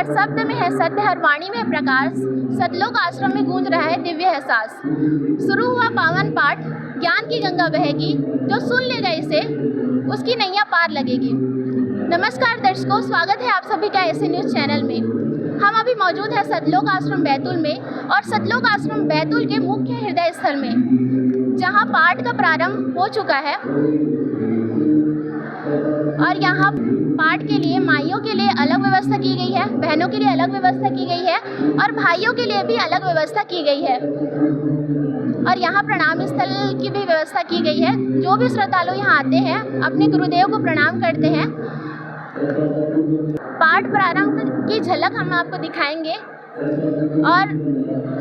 हर शब्द में है सत्य, हर वाणी में प्रकाश, सतलोक आश्रम में गूंज रहा है दिव्य एहसास। शुरू हुआ पावन पाठ, ज्ञान की गंगा बहेगी, जो सुन लेगा इसे उसकी नैया पार लगेगी। नमस्कार दर्शकों, स्वागत है आप सभी का ऐसे न्यूज़ चैनल में। हम अभी मौजूद है सतलोक आश्रम बैतूल में, और सतलोक आश्रम बैतूल के मुख्य हृदय स्थल में, जहां पाठ का प्रारंभ हो चुका है। और यहाँ पाठ के लिए माइयों के लिए अलग व्यवस्था की गई है, बहनों के लिए अलग व्यवस्था की गई है, और भाइयों के लिए भी अलग व्यवस्था की गई है। और यहाँ प्रणाम स्थल की भी व्यवस्था की गई है। जो भी श्रद्धालु यहाँ आते हैं अपने गुरुदेव को प्रणाम करते हैं। पाठ प्रारंभ की झलक हम आपको दिखाएंगे, और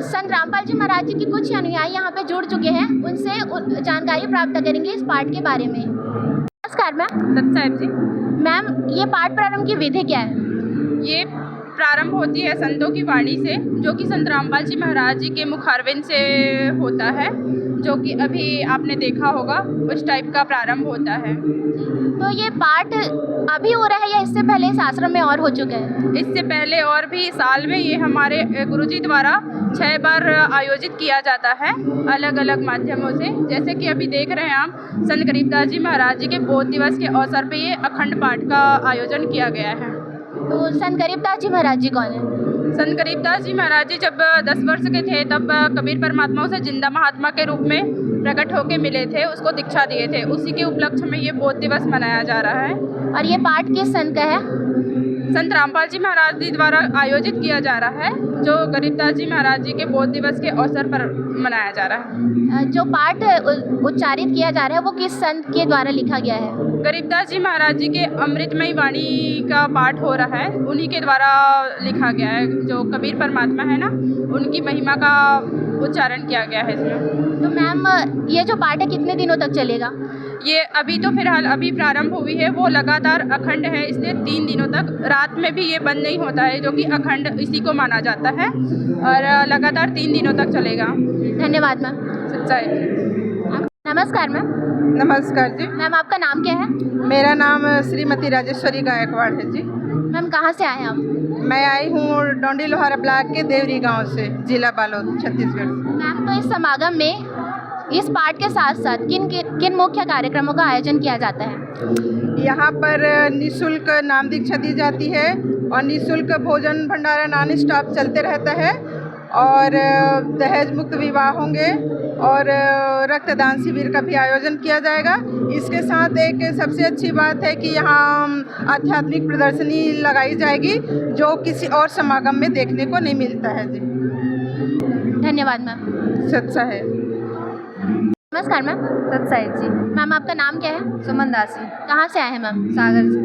संत रामपाल जी महाराज जी की कुछ अनुयायी यहाँ पे जुड़ चुके हैं, उनसे जानकारी प्राप्त करेंगे इस पाठ के बारे में। नमस्कार मैम। सत साहिब जी। मैम, ये पाठ प्रारंभ की विधि क्या है? ये प्रारंभ होती है संतों की वाणी से, जो कि संत रामपाल जी महाराज जी के मुखारविंद से होता है, जो कि अभी आपने देखा होगा उस टाइप का प्रारंभ होता है। तो ये पाठ अभी हो रहा है या इससे पहले इस आश्रम में और हो चुका है? इससे पहले और भी साल में ये हमारे गुरुजी द्वारा 6 बार आयोजित किया जाता है अलग अलग माध्यमों से। जैसे कि अभी देख रहे हैं आप, संत गरीबदास जी महाराज जी के बोध दिवस के अवसर पे ये अखंड पाठ का आयोजन किया गया है। तो संत गरीबदास जी महाराज जी कौन है? संत गरीबदास जी महाराज जी जब 10 वर्ष के थे तब कबीर परमात्मा उसे जिंदा महात्मा के रूप में प्रकट होके मिले थे, उसको दीक्षा दिए थे। उसी के उपलक्ष्य में ये बोध दिवस मनाया जा रहा है। और ये पाठ किस संत का है? संत रामपाल जी महाराज जी द्वारा आयोजित किया जा रहा है, जो गरीबदास जी महाराज जी के बोध दिवस के अवसर पर मनाया जा रहा है। जो पाठ उच्चारित किया जा रहा है वो किस संत के द्वारा लिखा गया है? गरीबदास जी महाराज जी के अमृतमयी वाणी का पाठ हो रहा है, उन्हीं के द्वारा लिखा गया है। जो कबीर परमात्मा है ना, उनकी महिमा का उच्चारण किया गया है इसमें। तो मैम, ये जो पाठ है कितने दिनों तक चलेगा? ये अभी तो फिलहाल अभी प्रारंभ हुई है, वो लगातार अखंड है, इसलिए 3 दिनों तक रात में भी ये बंद नहीं होता है, जो कि अखंड इसी को माना जाता है, और लगातार 3 दिनों तक चलेगा। धन्यवाद मैम। सच्चाई। नमस्कार मैम। नमस्कार जी। मैम, आपका नाम क्या है? मेरा नाम श्रीमती राजेश्वरी गायकवाड़ है जी। मैम, कहाँ से आए हैं आप? मैं आई हूँ डोंडी लोहारा ब्लॉक के देवरी गांव से, जिला बालोद, छत्तीसगढ़ से। मैम, तो इस समागम में इस पाठ के साथ साथ किन मुख्य कार्यक्रमों का आयोजन किया जाता है? यहाँ पर निःशुल्क नाम दीक्षा दी जाती है, और निःशुल्क भोजन भंडारा नॉन स्टॉप चलते रहता है, और दहेज मुक्त विवाह होंगे, और रक्तदान शिविर का भी आयोजन किया जाएगा। इसके साथ एक सबसे अच्छी बात है कि यहाँ आध्यात्मिक प्रदर्शनी लगाई जाएगी, जो किसी और समागम में देखने को नहीं मिलता है जी। धन्यवाद मैम। सच्चा है। नमस्कार मैम। सत्साहिब जी। मैम, आपका नाम क्या है? सुमन दासी। कहाँ से आए हैं मैम? सागर से।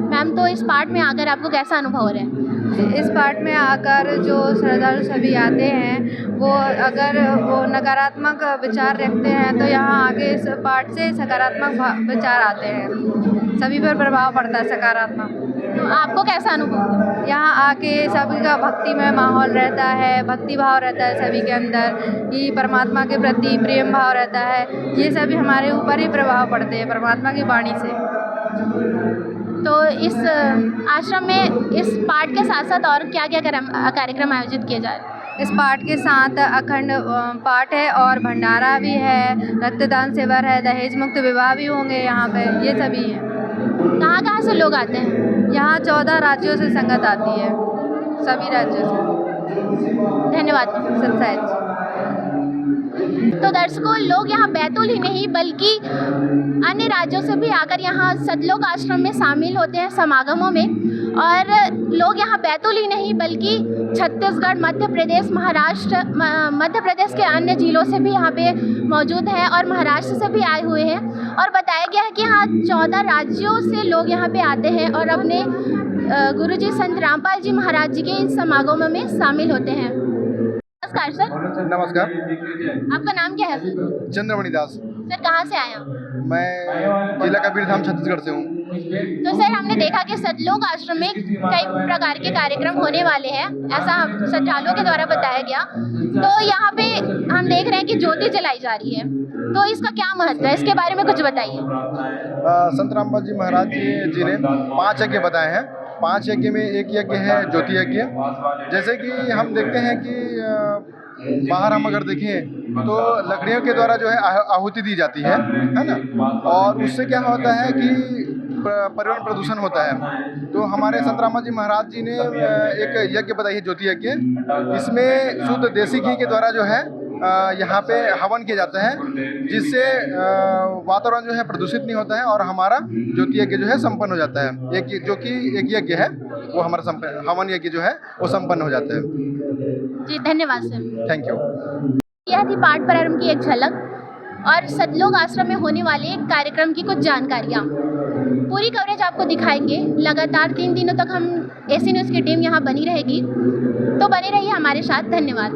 मैम, तो इस पाठ में आकर आपको कैसा अनुभव हो रहा है? इस पाठ में आकर जो श्रद्धालु सभी आते हैं, वो अगर वो नकारात्मक विचार रखते हैं तो यहाँ आके इस पाठ से सकारात्मक विचार आते हैं, सभी पर प्रभाव पड़ता है सकारात्मक। तो आपको कैसा अनुभव हुआ? यहाँ आके सभी का भक्तिमय माहौल रहता है, भक्ति भाव रहता है सभी के अंदर, कि परमात्मा के प्रति प्रेम भाव रहता है। ये सभी हमारे ऊपर ही प्रभाव पड़ते हैं परमात्मा की वाणी से। तो इस आश्रम में इस पाठ के साथ साथ और क्या क्या कार्यक्रम आयोजित किए जा रहे हैं? इस पाठ के साथ अखंड पाठ है, और भंडारा भी है, रक्तदान शिविर है, दहेज मुक्त विवाह भी होंगे यहाँ पे, ये सभी है। कहाँ कहाँ से लोग आते हैं? यहाँ 14 राज्यों से संगत आती है, सभी राज्यों से। धन्यवाद। सत्साहिब। तो दर्शकों, लोग यहाँ बैतूल ही नहीं बल्कि अन्य राज्यों से भी आकर यहाँ सतलोक आश्रम में शामिल होते हैं समागमों में। और लोग यहाँ बैतूल ही नहीं बल्कि छत्तीसगढ़, मध्य प्रदेश, महाराष्ट्र, मध्य प्रदेश के अन्य जिलों से भी यहाँ पे मौजूद हैं, और महाराष्ट्र से भी आए हुए हैं। और बताया गया है कि यहाँ 14 राज्यों से लोग यहाँ पे आते हैं और अपने गुरुजी संत रामपाल जी महाराज जी के इन समागमों में शामिल होते हैं। नमस्कार सर। नमस्कार। आपका नाम क्या है सर? चंद्रमणि दास। सर, कहाँ से आए आप? मैं जिला कबीरधाम छत्तीसगढ़ से हूँ। तो सर, हमने देखा कि सतलोक आश्रम में कई प्रकार के कार्यक्रम होने वाले हैं, ऐसा हम श्रद्धालुओं के द्वारा बताया गया। तो यहाँ पे हम देख रहे हैं कि ज्योति जलाई जा रही है, तो इसका क्या महत्व है, इसके बारे में कुछ बताइए। संत रामपाल जी महाराज जी ने 5 यज्ञ बताए हैं, 5 यज्ञ में एक यज्ञ है ज्योति यज्ञ। जैसे कि हम देखते हैं कि बाहर हम अगर देखें तो लकड़ियों के द्वारा जो है आहुति दी जाती है ना, और उससे क्या होता है कि पर्यावरण प्रदूषण होता है। तो हमारे संत रामा जी महाराज जी ने एक यज्ञ बताई है ज्योति यज्ञ। इसमें शुद्ध देसी घी के द्वारा जो है यहाँ पे हवन किया जाता है, जिससे वातावरण जो है प्रदूषित नहीं होता है और हमारा ज्योति यज्ञ जो है संपन्न हो जाता है। एक जो कि एक यज्ञ है वो हमारा हवन यज्ञ जो है वो संपन्न हो जाता है। जी धन्यवाद सर। Thank you. यह थी पाठ प्रारंभ की एक झलक और सतलोक आश्रम में होने वाले एक कार्यक्रम की कुछ जानकारियाँ। पूरी कवरेज आपको दिखाएंगे। लगातार 3 दिनों तक हम एसी न्यूज़ की टीम यहाँ बनी रहेगी, तो बने रहिए हमारे साथ। धन्यवाद।